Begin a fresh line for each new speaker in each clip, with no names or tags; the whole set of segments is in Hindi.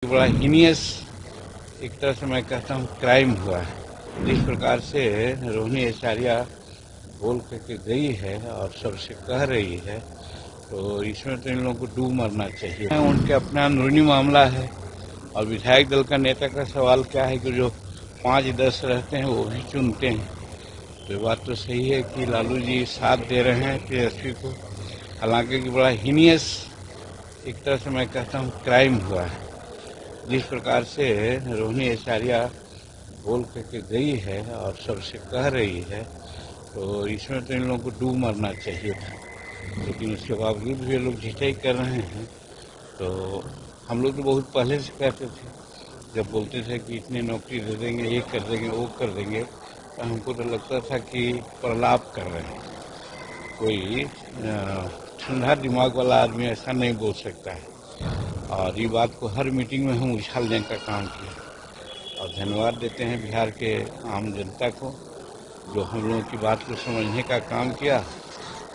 बड़ा हीनियस एक तरह से मैं कहता हूँ क्राइम हुआ है। जिस प्रकार से रोहिणी आचार्य बोल करके गई है और सबसे कह रही है, तो इसमें तो इन लोगों को डूब मरना चाहिए। उनके अपना अंदरूनी मामला है और विधायक दल का नेता का सवाल क्या है कि जो 5-10 रहते हैं वो भी चुनते हैं। तो ये बात तो सही है कि लालू जी साथ दे रहे हैं तेजस्वी को, हालांकि कि बड़ा हीनियस एक तरह से मैं कहता हूँ क्राइम हुआ है। जिस प्रकार से रोहिणी आचार्य बोल करके गई है और सबसे कह रही है, तो इसमें तो इन लोगों को डूब मरना चाहिए था, लेकिन उसके बावजूद भी ये लोग झिटाई कर रहे हैं। तो हम लोग तो बहुत पहले से कहते थे, जब बोलते थे कि इतनी नौकरी दे देंगे, ये कर देंगे, वो कर देंगे, तो हमको तो लगता था कि प्रलाप कर रहे हैं। कोई ठंडा दिमाग वाला आदमी ऐसा नहीं बोल सकता है। और ये बात को हर मीटिंग में हम उछालने का काम किया और धन्यवाद देते हैं बिहार के आम जनता को जो हम लोगों की बात को समझने का काम किया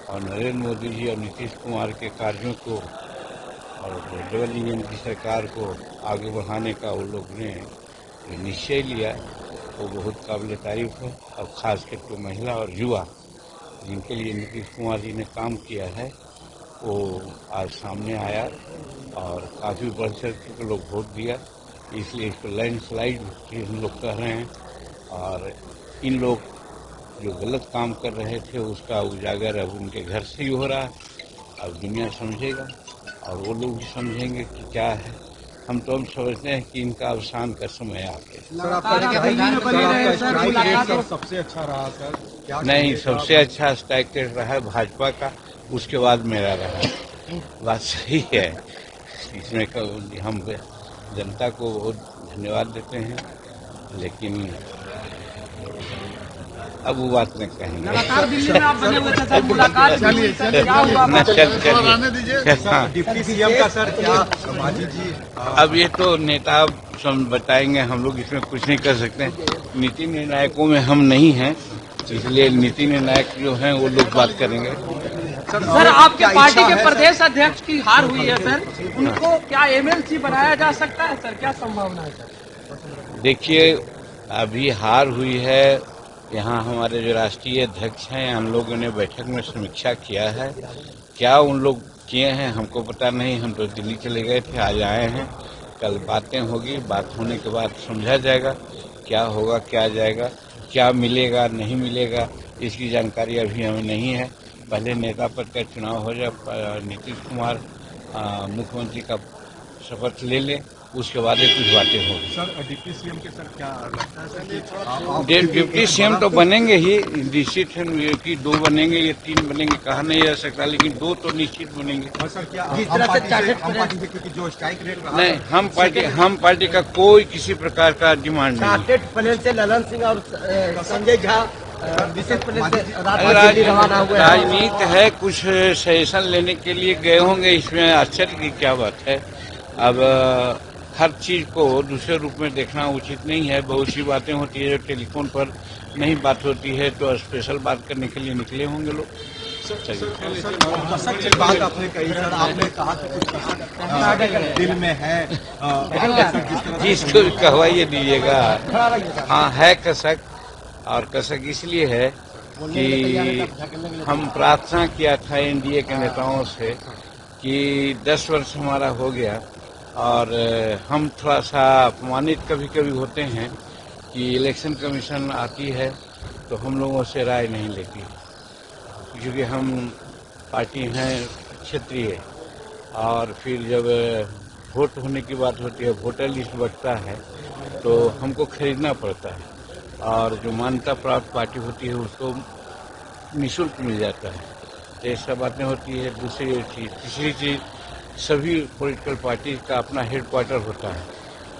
और नरेंद्र मोदी जी और नीतीश कुमार के कार्यों को और डबल इंजन की सरकार को आगे बढ़ाने का वो लोग ने जो निश्चय लिया वो बहुत काबिल तारीफ है। और खास करके महिला और युवा जिनके लिए नीतीश कुमार जी ने काम किया है वो आज सामने आया और काफ़ी बढ़ चढ़ के लोग वोट दिया, इसलिए इसको लैंडस्लाइड हम लोग कह रहे हैं। और इन लोग जो गलत काम कर रहे थे उसका उजागर अब उनके घर से ही हो रहा है। अब दुनिया समझेगा और वो लोग भी समझेंगे कि क्या है। हम समझते हैं कि इनका अवसान का समय आ गया।
सबसे अच्छा रहा सर?
नहीं, सबसे अच्छा स्ट्राइक रेट रहा है भाजपा का, उसके बाद मेरा रहा। बात सही है, इसमें हम जनता को बहुत धन्यवाद देते हैं, लेकिन अब वो बात नहीं कहेंगे।
लगातार दिल्ली में आप बने हुए थे सर, मुलाकात क्या हुआ?
डिप्टी सीएम का सर क्या मांझी जी?
अब ये तो नेता बताएंगे, हम लोग इसमें कुछ नहीं कर सकते। नीति निर्णायकों में हम नहीं हैं, इसलिए नीति निर्णायक जो हैं वो लोग बात करेंगे।
सर आपके पार्टी के प्रदेश अध्यक्ष की हार हुई है सर, उनको क्या एमएलसी बनाया जा सकता है सर? क्या संभावना है सर?
देखिए, अभी हार हुई है, यहाँ हमारे जो राष्ट्रीय अध्यक्ष हैं हम लोगों ने बैठक में समीक्षा किया है। क्या उन लोग किए हैं हमको पता नहीं, हम तो दिल्ली चले गए थे, आज आए हैं। कल बातें होगी, बात होने के बाद समझा जाएगा क्या होगा, क्या जाएगा, क्या मिलेगा नहीं मिलेगा, इसकी जानकारी अभी हमें नहीं है। पहले नेता पद का चुनाव हो जाए, नीतीश कुमार मुख्यमंत्री का शपथ ले लें, उसके बाद ही कुछ बातें होगी।
सर डिप्टी सीएम के सर क्या लगता है सर?
डिप्टी सीएम तो बनेंगे ही, निश्चित है कि 2 बनेंगे या 3 बनेंगे, कहा नहीं जा सकता, लेकिन 2 तो निश्चित बनेंगे।
और सर क्या हम पार्टी से क्योंकि जो स्ट्राइक रेट रहा
नहीं, हम पार्टी का कोई किसी प्रकार का डिमांड नहीं।
पैनल से ललन सिंह और संजय झा विशेष पैनल से
राजनीति है, कुछ सजेशन लेने के लिए गए होंगे, इसमें आश्चर्य की क्या बात है। अब हर चीज को दूसरे रूप में देखना उचित नहीं है। बहुत सी बातें होती है जो टेलीफोन पर नहीं बात होती है, तो स्पेशल बात करने के लिए निकले होंगे लोग।
सर बात आपने कही सर, आपने कहा कि कुछ दिल में है,
जिसको कहवाइए दीजिएगा। हाँ, है कसक, और कसक इसलिए है कि हम प्रार्थना किया था एनडीए के नेताओं से कि 10 वर्ष हमारा हो गया और हम थोड़ा सा अपमानित कभी कभी होते हैं कि इलेक्शन कमीशन आती है तो हम लोगों से राय नहीं लेती, क्योंकि हम पार्टी हैं क्षेत्रीय, और फिर जब वोट होने की बात होती है, वोटर लिस्ट बढ़ता है तो हमको खरीदना पड़ता है, और जो मान्यता प्राप्त पार्टी होती है उसको निःशुल्क मिल जाता है। तो ये सब बातें होती है। दूसरी चीज, तीसरी चीज, सभी पॉलिटिकल पार्टी का अपना हेडक्वार्टर होता है।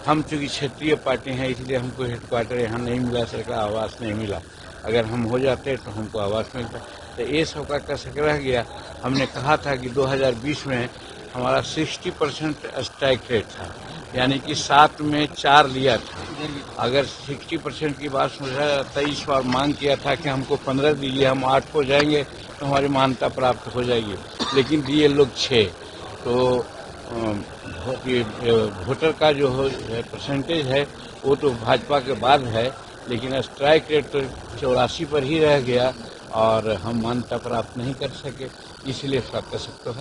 हम चूंकि क्षेत्रीय पार्टी हैं इसलिए हमको हेडक्वार्टर यहाँ नहीं मिला, सरकार आवास नहीं मिला। अगर हम हो जाते तो हमको आवास मिलता। तो ये सब का कसक रह गया। हमने कहा था कि 2020 में हमारा 60% स्ट्राइक रेट था, यानी कि 7 में 4 लिया था। अगर 60% की बात समझा जाता, इस बार मांग किया था कि हमको 15 दीजिए, हम 8 हो जाएंगे तो हमारी मान्यता प्राप्त हो जाएगी, लेकिन दिए लोग 6। तो वोटर का जो परसेंटेज है वो तो भाजपा के बाद है, लेकिन स्ट्राइक रेट तो 84 पर ही रह गया और हम मान्यता प्राप्त नहीं कर सके, इसलिए इसका कसक तो है।